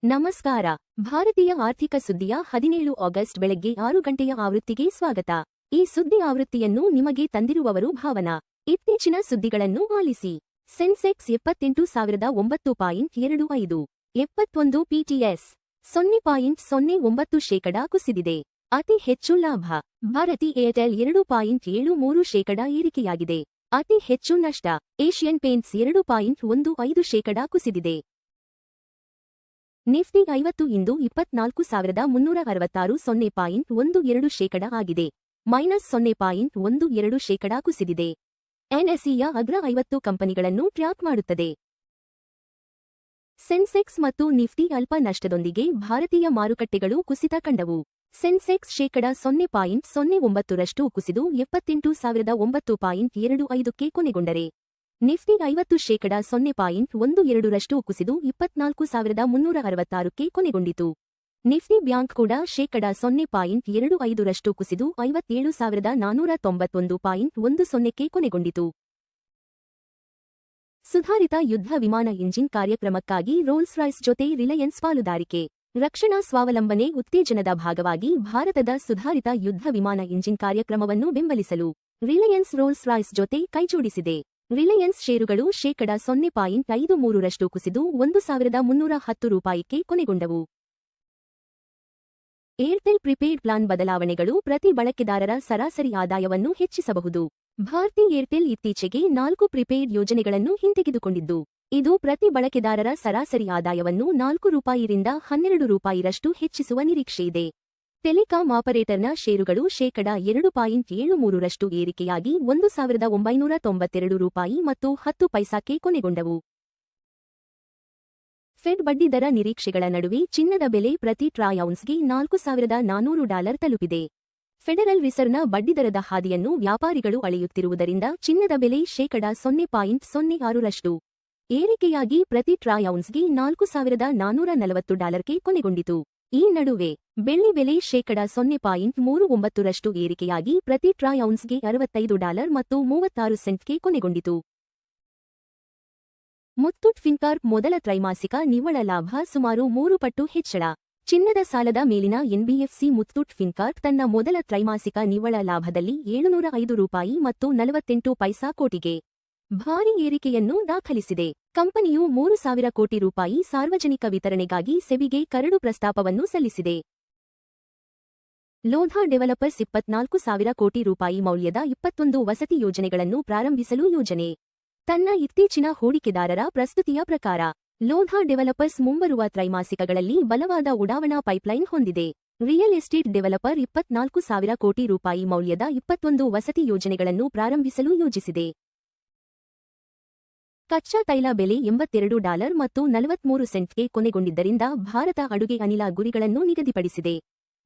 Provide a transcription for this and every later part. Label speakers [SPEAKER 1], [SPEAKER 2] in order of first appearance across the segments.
[SPEAKER 1] ನಮಸ್ಕಾರ. ಭಾರತೀಯ ಆರ್ಥಿಕ ಸುದ್ದಿಯ 17 ಆಗಸ್ಟ್ ಬೆಳಗ್ಗೆ 6 ಗಂಟೆಯ ಆವೃತ್ತಿಗೆ ಸ್ವಾಗತ. ಈ ಸುದ್ದಿ ಆವೃತ್ತಿಯನ್ನು ನಿಮಗೆ ತಂದಿರುವವರು ಭಾವನಾ. ಇತ್ತೀಚಿನ ಸುದ್ದಿಗಳನ್ನು ಆಲಿಸಿ. ಸೆನ್ಸೆಕ್ಸ್ 78,925 71 ಪಿಟಿಎಸ್ 0.09% ಕುಸಿದಿದೆ. ಅತಿ ಹೆಚ್ಚು ಲಾಭ. ಭಾರತಿ ಏರ್ಟೆಲ್ 2.73% ಏರಿಕೆಯಾಗಿದೆ. ಅತಿ ಹೆಚ್ಚು ನಷ್ಟ. ಏಷ್ಯನ್ ಪೇಂಟ್ಸ್ 2.15% ಕುಸಿದಿದೆ. ನಿಫ್ಟಿ 50 ಇಂದು 24,366 0.12% ಆಗಿದೆ. -0.12% ಕುಸಿದಿದೆ. ಎನ್ಎಸ್ಇಯ ಅಗ್ರ 50 ಕಂಪನಿಗಳನ್ನು ಟ್ರ್ಯಾಕ್ ಮಾಡುತ್ತದೆ. ಸೆನ್ಸೆಕ್ಸ್ ಮತ್ತು ನಿಫ್ಟಿ ಅಲ್ಪ ನಷ್ಟದೊಂದಿಗೆ ಭಾರತೀಯ ಮಾರುಕಟ್ಟೆಗಳು ಕುಸಿತ ಕಂಡವು. ಸೆನ್ಸೆಕ್ಸ್ (0.09%) ಕುಸಿದು 78,925ಕ್ಕೆ ಕೊನೆಗೊಂಡರೆ, ನಿಫ್ಟಿ 50 (0.12%) ಕುಸಿದು 24,366ಕ್ಕೆ ಕೊನೆಗೊಂಡಿತು. ನಿಫ್ಟಿ ಬ್ಯಾಂಕ್ ಕೂಡ (0.25%) ಕುಸಿದು 57,491.10ಕ್ಕೆ ಕೊನೆಗೊಂಡಿತು. ಸುಧಾರಿತ ಯುದ್ಧ ವಿಮಾನ ಇಂಜಿನ್ ಕಾರ್ಯಕ್ರಮಕ್ಕಾಗಿ ರೋಲ್ಸ್ ರಾಯ್ಸ್ ಜೊತೆ ರಿಲಯನ್ಸ್ ಪಾಲುದಾರಿಕೆ. ರಕ್ಷಣಾ ಸ್ವಾವಲಂಬನೆ ಉತ್ತೇಜನದ ಭಾಗವಾಗಿ ಭಾರತದ ಸುಧಾರಿತ ಯುದ್ಧ ವಿಮಾನ ಇಂಜಿನ್ ಕಾರ್ಯಕ್ರಮವನ್ನು ಬೆಂಬಲಿಸಲು ರಿಲಯನ್ಸ್ ರೋಲ್ಸ್ ರಾಯ್ಸ್ ಜೊತೆ ಕೈಜೋಡಿಸಿದೆ. ರಿಲಯನ್ಸ್ ಷೇರುಗಳು (0.53% ಕುಸಿದು 1,310 ರೂಪಾಯಿಗೆ ಕೊನೆಗೊಂಡವು. ಏರ್ಟೆಲ್ ಪ್ರಿಪೇಯ್ಡ್ ಪ್ಲಾನ್ ಬದಲಾವಣೆಗಳು ಪ್ರತಿ ಬಳಕೆದಾರರ ಸರಾಸರಿ ಆದಾಯವನ್ನು ಹೆಚ್ಚಿಸಬಹುದು. ಭಾರತಿ ಏರ್ಟೆಲ್ ಇತ್ತೀಚೆಗೆ 4 ಪ್ರಿಪೇಯ್ಡ್ ಯೋಜನೆಗಳನ್ನು ಹಿಂತೆಗೆದುಕೊಂಡಿದ್ದು, ಇದು ಪ್ರತಿ ಬಳಕೆದಾರರ ಸರಾಸರಿ ಆದಾಯವನ್ನು 4 ರೂಪಾಯಿರಿಂದ 12 ರೂಪಾಯಿರಷ್ಟು ಹೆಚ್ಚಿಸುವ ನಿರೀಕ್ಷೆಯಿದೆ. ಟೆಲಿಕಾಂ ಆಪರೇಟರ್ನ ಷೇರುಗಳು (2.73% ಏರಿಕೆಯಾಗಿ 1,992 ರೂಪಾಯಿ ಮತ್ತು 10 ಪೈಸಾಕ್ಕೆ ಕೊನೆಗೊಂಡವು. ಫೆಡ್ ಬಡ್ಡಿದರ ನಿರೀಕ್ಷೆಗಳ ನಡುವೆ ಚಿನ್ನದ ಬೆಲೆ ಪ್ರತಿ ಟ್ರಾಯ್ ಔನ್ಸ್ಗೆ $4,400 ತಲುಪಿದೆ. ಫೆಡರಲ್ ರಿಸರ್ವ್ನ ಬಡ್ಡಿದರದ ಹಾದಿಯನ್ನು ವ್ಯಾಪಾರಿಗಳು ಅಳೆಯುತ್ತಿರುವುದರಿಂದ ಚಿನ್ನದ ಬೆಲೆ (0.06%) ಏರಿಕೆಯಾಗಿ ಪ್ರತಿ ಟ್ರಾಯ್ ಔನ್ಸ್ಗೆ $4,440ಕ್ಕೆ ಕೊನೆಗೊಂಡಿತು. ಈ ನಡುವೆ ಬೆಳ್ಳಿ ಬೆಲೆ (0.39%) ಏರಿಕೆಯಾಗಿ ಪ್ರತಿ ಟ್ರಾಯ್ ಔನ್ಸ್ಗೆ $65 ಮತ್ತು 36 ಸೆಂಟ್ಗೆ ಕೊನೆಗೊಂಡಿತು. ಮುತ್ತೂಟ್ ಫಿನ್ಕಾರ್ಪ್ ಮೊದಲ ತ್ರೈಮಾಸಿಕ ನಿವ್ವಳ ಲಾಭ ಸುಮಾರು 3 ಪಟ್ಟು ಹೆಚ್ಚಳ. ಚಿನ್ನದ ಸಾಲದ ಮೇಲಿನ ಎನ್ಬಿಎಫ್ಸಿ ಮುತ್ತೂಟ್ ಫಿನ್ಕಾರ್ಪ್ ತನ್ನ ಮೊದಲ ತ್ರೈಮಾಸಿಕ ನಿವ್ವಳ ಲಾಭದಲ್ಲಿ ₹705 ಮತ್ತು 48 ಪೈಸಾ ಕೋಟಿಗೆ ಭಾರೀ ಏರಿಕೆಯನ್ನು ದಾಖಲಿಸಿದೆ. ಕಂಪನಿಯು ₹3,000 ಕೋಟಿ ಸಾರ್ವಜನಿಕ ವಿತರಣೆಗಾಗಿ ಸೆಬಿಗೆ ಕರಡು ಪ್ರಸ್ತಾಪವನ್ನು ಸಲ್ಲಿಸಿದೆ. ಲೋಧಾ ಡೆವಲಪರ್ಸ್ ₹24,000 ಕೋಟಿ ಮೌಲ್ಯದ 21 ವಸತಿ ಯೋಜನೆಗಳನ್ನು ಪ್ರಾರಂಭಿಸಲು ಯೋಜನೆ. ತನ್ನ ಇತ್ತೀಚಿನ ಹೂಡಿಕೆದಾರರ ಪ್ರಸ್ತುತಿಯ ಪ್ರಕಾರ, ಲೋಧಾ ಡೆವಲಪರ್ಸ್ ಮುಂಬರುವ ತ್ರೈಮಾಸಿಕಗಳಲ್ಲಿ ಬಲವಾದ ಉಡಾವಣಾ ಪೈಪ್ಲೈನ್ ಹೊಂದಿದೆ. ರಿಯಲ್ ಎಸ್ಟೇಟ್ ಡೆವಲಪರ್ ₹24,000 ಕೋಟಿ ಮೌಲ್ಯದ 21 ವಸತಿ ಯೋಜನೆಗಳನ್ನು ಪ್ರಾರಂಭಿಸಲು ಯೋಜಿಸಿದೆ. ಕಚ್ಚಾ ತೈಲ ಬೆಲೆ $82 ಮತ್ತು 43 ಸೆಂಟ್ಗೆ ಕೊನೆಗೊಂಡಿದ್ದರಿಂದ ಭಾರತ ಅಡುಗೆ ಅನಿಲ ಗುರಿಗಳನ್ನು ನಿಗದಿಪಡಿಸಿದೆ.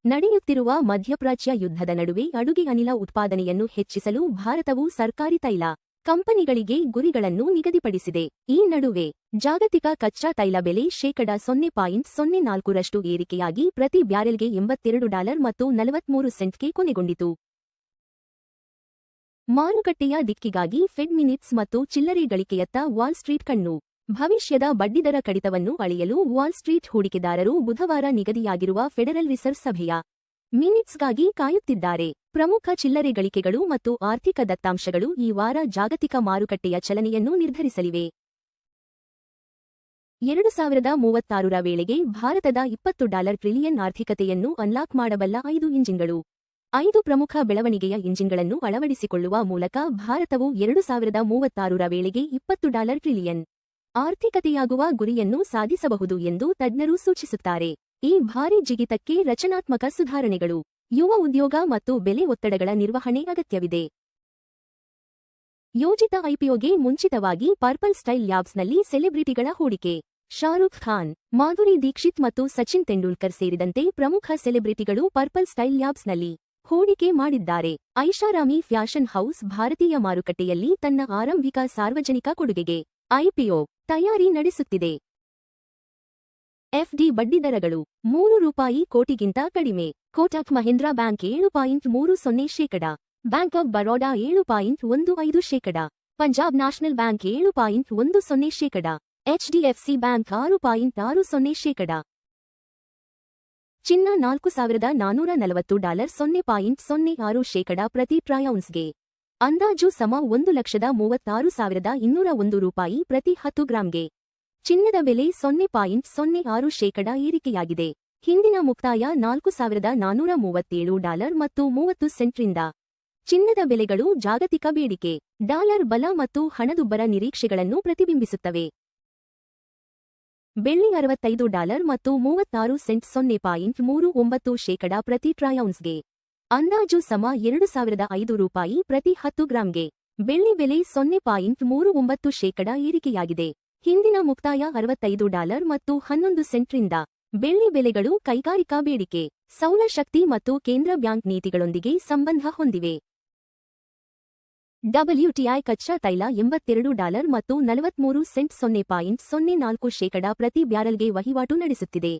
[SPEAKER 1] ನಡೆಯುತ್ತಿರುವ ಮಧ್ಯಪ್ರಾಚ್ಯ ಯುದ್ಧದ ನಡುವೆ ಅಡುಗೆ ಅನಿಲ ಉತ್ಪಾದನೆಯನ್ನು ಹೆಚ್ಚಿಸಲು ಭಾರತವು ಸರ್ಕಾರಿ ತೈಲ ಕಂಪನಿಗಳಿಗೆ ಗುರಿಗಳನ್ನು ನಿಗದಿಪಡಿಸಿದೆ. ಈ ನಡುವೆ ಜಾಗತಿಕ ಕಚ್ಚಾ ತೈಲ ಬೆಲೆ (0.04%) ಏರಿಕೆಯಾಗಿ ಪ್ರತಿ ಬ್ಯಾರೆಲ್ಗೆ $82 ಮತ್ತು 43 ಸೆಂಟ್ಗೆ ಕೊನೆಗೊಂಡಿತು. ಮಾರುಕಟ್ಟೆಯ ದಿಕ್ಕಿಗಾಗಿ ಫೆಡ್ ಮಿನಿಟ್ಸ್ ಮತ್ತು ಚಿಲ್ಲರೆ ಗಳಿಕೆಯತ್ತ ವಾಲ್ ಸ್ಟ್ರೀಟ್ ಕಣ್ಣು. ಭವಿಷ್ಯದ ಬಡ್ಡಿದರ ಕಡಿತವನ್ನು ಅಳೆಯಲು ವಾಲ್ ಸ್ಟ್ರೀಟ್ ಹೂಡಿಕೆದಾರರು ಬುಧವಾರ ನಿಗದಿಯಾಗಿರುವ ಫೆಡರಲ್ ರಿಸರ್ವ್ ಸಭೆಯ ಮಿನಿಟ್ಸ್ಗಾಗಿ ಕಾಯುತ್ತಿದ್ದಾರೆ. ಪ್ರಮುಖ ಚಿಲ್ಲರೆ ಗಳಿಕೆಗಳು ಮತ್ತು ಆರ್ಥಿಕ ದತ್ತಾಂಶಗಳು ಈ ವಾರ ಜಾಗತಿಕ ಮಾರುಕಟ್ಟೆಯ ಚಲನೆಯನ್ನು ನಿರ್ಧರಿಸಲಿವೆ. 2036ರ ವೇಳೆಗೆ ಭಾರತದ $20 ಟ್ರಿಲಿಯನ್ ಆರ್ಥಿಕತೆಯನ್ನು ಅನ್ಲಾಕ್ ಮಾಡಬಲ್ಲ 5 ಇಂಜಿನ್ಗಳು. 5 ಪ್ರಮುಖ ಬೆಳವಣಿಗೆಯ ಇಂಜಿನ್ಗಳನ್ನು ಅಳವಡಿಸಿಕೊಳ್ಳುವ ಮೂಲಕ ಭಾರತವು 2036ರ ವೇಳೆಗೆ $20 ಟ್ರಿಲಿಯನ್ ಆರ್ಥಿಕತೆಯಾಗುವ ಗುರಿಯನ್ನು ಸಾಧಿಸಬಹುದು ಎಂದು ತಜ್ಞರು ಸೂಚಿಸುತ್ತಾರೆ. ಈ ಭಾರೀ ಜಿಗಿತಕ್ಕೆ ರಚನಾತ್ಮಕ ಸುಧಾರಣೆಗಳು, ಯುವ ಉದ್ಯೋಗ ಮತ್ತು ಬೆಲೆ ಒತ್ತಡಗಳ ನಿರ್ವಹಣೆ ಅಗತ್ಯವಿದೆ. ಯೋಜಿತ ಐಪಿಒಗೆ ಮುಂಚಿತವಾಗಿ ಪರ್ಪಲ್ ಸ್ಟೈಲ್ ಲ್ಯಾಬ್ಸ್ನಲ್ಲಿ ಸೆಲೆಬ್ರಿಟಿಗಳ ಹೂಡಿಕೆ. ಶಾರುಖ್ ಖಾನ್, ಮಾಧುರಿ ದೀಕ್ಷಿತ್ ಮತ್ತು ಸಚಿನ್ ತೆಂಡೂಲ್ಕರ್ ಸೇರಿದಂತೆ ಪ್ರಮುಖ ಸೆಲೆಬ್ರಿಟಿಗಳು ಪರ್ಪಲ್ ಸ್ಟೈಲ್ ಲ್ಯಾಬ್ಸ್ನಲ್ಲಿ ಹೂಡಿಕೆ ಮಾಡಿದ್ದಾರೆ. ಐಷಾರಾಮಿ ಫ್ಯಾಷನ್ ಹೌಸ್ ಭಾರತೀಯ ಮಾರುಕಟ್ಟೆಯಲ್ಲಿ ತನ್ನ ಆರಂಭಿಕ ಸಾರ್ವಜನಿಕ ಕೊಡುಗೆಗೆ ಐಪಿಒ ತಯಾರಿ ನಡೆಸುತ್ತಿದೆ. ಎಫ್ಡಿ ಬಡ್ಡಿದರಗಳು ₹3 ಕೋಟಿಗಿಂತ ಕಡಿಮೆ. Kotak Mahindra bank 7.30%, bank of Baroda 7.15%, Punjab national bank 7.10%, HDFC bank 6.60%, ಚಿನ್ನ $4,440 0.06% ಪ್ರತಿ ಟ್ರಾಯ್ ಔನ್ಸ್ಗೆ. ಅಂದಾಜು ಸಮ $1,36,201 ಪ್ರತಿ 10 ಗ್ರಾಂಗೆ. ಚಿನ್ನದ ಬೆಲೆ 0.06% ಏರಿಕೆಯಾಗಿದೆ. ಹಿಂದಿನ ಮುಕ್ತಾಯ $4,437 ಮತ್ತು 30 ಸೆಂಟ್ರಿಂದ. ಚಿನ್ನದ ಬೆಲೆಗಳು ಜಾಗತಿಕ ಬೇಡಿಕೆ, ಡಾಲರ್ ಬಲ ಮತ್ತು ಹಣದುಬ್ಬರ ನಿರೀಕ್ಷೆಗಳನ್ನು ಪ್ರತಿಬಿಂಬಿಸುತ್ತವೆ. ಬೆಳ್ಳಿ $65 ಮತ್ತು 36 ಸೆಂಟ್ 0.39% ಪ್ರತಿ ಟ್ರಾಯ್ ಔನ್ಸ್ಗೆ. ಅಂದಾಜು ಸಮ $2,005 ಪ್ರತಿ 10 ಗ್ರಾಂಗೆ. ಬೆಳ್ಳಿ ಬೆಲೆ 0.39% ಏರಿಕೆಯಾಗಿದೆ. ಹಿಂದಿನ ಮುಕ್ತಾಯ $65 ಮತ್ತು 11 ಸೆಂಟ್ರಿಂದ. ಬೆಳ್ಳಿ ಬೆಲೆಗಳು ಕೈಗಾರಿಕಾ ಬೇಡಿಕೆ, ಸೌರಶಕ್ತಿ ಮತ್ತು ಕೇಂದ್ರ ಬ್ಯಾಂಕ್ ನೀತಿಗಳೊಂದಿಗೆ ಸಂಬಂಧ ಹೊಂದಿವೆ. WTI ಕಚ್ಚಾ ತೈಲ $82 ಮತ್ತು 43 ಸೆಂಟ್ 0.04% ಪ್ರತಿ ಬ್ಯಾರಲ್ಗೆ ವಹಿವಾಟು ನಡೆಸುತ್ತಿದೆ.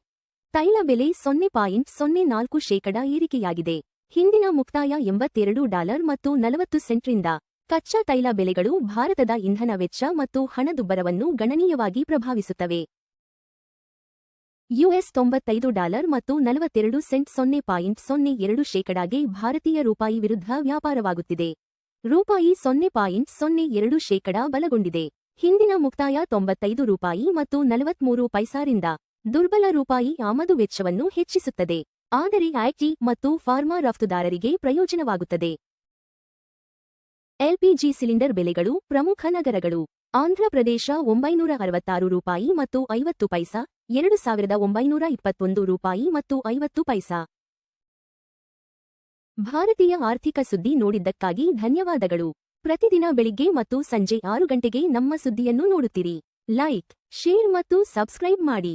[SPEAKER 1] ತೈಲ ಬೆಲೆ 0.04% ಏರಿಕೆಯಾಗಿದೆ. ಹಿಂದಿನ ಮುಕ್ತಾಯ $82 ಮತ್ತು 40 ಸೆಂಟ್ರಿಂದ. ಕಚ್ಚಾ ತೈಲ ಬೆಲೆಗಳು ಭಾರತದ ಇಂಧನ ವೆಚ್ಚ ಮತ್ತು ಹಣದುಬ್ಬರವನ್ನು ಗಣನೀಯವಾಗಿ ಪ್ರಭಾವಿಸುತ್ತವೆ. US $95 ಮತ್ತು 42 ಸೆಂಟ್ 0.02%ಗೆ ಭಾರತೀಯ ರೂಪಾಯಿ ವಿರುದ್ಧ ವ್ಯಾಪಾರವಾಗುತ್ತಿದೆ. ರೂಪಾಯಿ 0.02% ಬಲಗೊಂಡಿದೆ. ಹಿಂದಿನ ಮುಕ್ತಾಯ $95 ಮತ್ತು 43 ಪೈಸಾರಿಂದ. ದುರ್ಬಲ ರೂಪಾಯಿ ಆಮದು ವೆಚ್ಚವನ್ನು ಹೆಚ್ಚಿಸುತ್ತದೆ, ಆದರೆ ಐಟಿ ಮತ್ತು ಫಾರ್ಮಾ ರಫ್ತುದಾರರಿಗೆ ಪ್ರಯೋಜನವಾಗುತ್ತದೆ. ಎಲ್ಪಿಜಿ ಸಿಲಿಂಡರ್ ಬೆಲೆಗಳು ಪ್ರಮುಖ ನಗರಗಳು. ಆಂಧ್ರಪ್ರದೇಶ $966 ಮತ್ತು 50 ಪೈಸಾ, $2,921 ಮತ್ತು 50 ಪೈಸಾ. ಭಾರತೀಯ ಆರ್ಥಿಕ ಸುದ್ದಿ ನೋಡಿದ್ದಕ್ಕಾಗಿ ಧನ್ಯವಾದಗಳು. ಪ್ರತಿದಿನ ಬೆಳಿಗ್ಗೆ ಮತ್ತು ಸಂಜೆ 6 ಗಂಟೆಗೆ ನಮ್ಮ ಸುದ್ದಿಯನ್ನು ನೋಡುತ್ತೀರಿ. ಲೈಕ್, ಶೇರ್ ಮತ್ತು ಸಬ್ಸ್ಕ್ರೈಬ್ ಮಾಡಿ.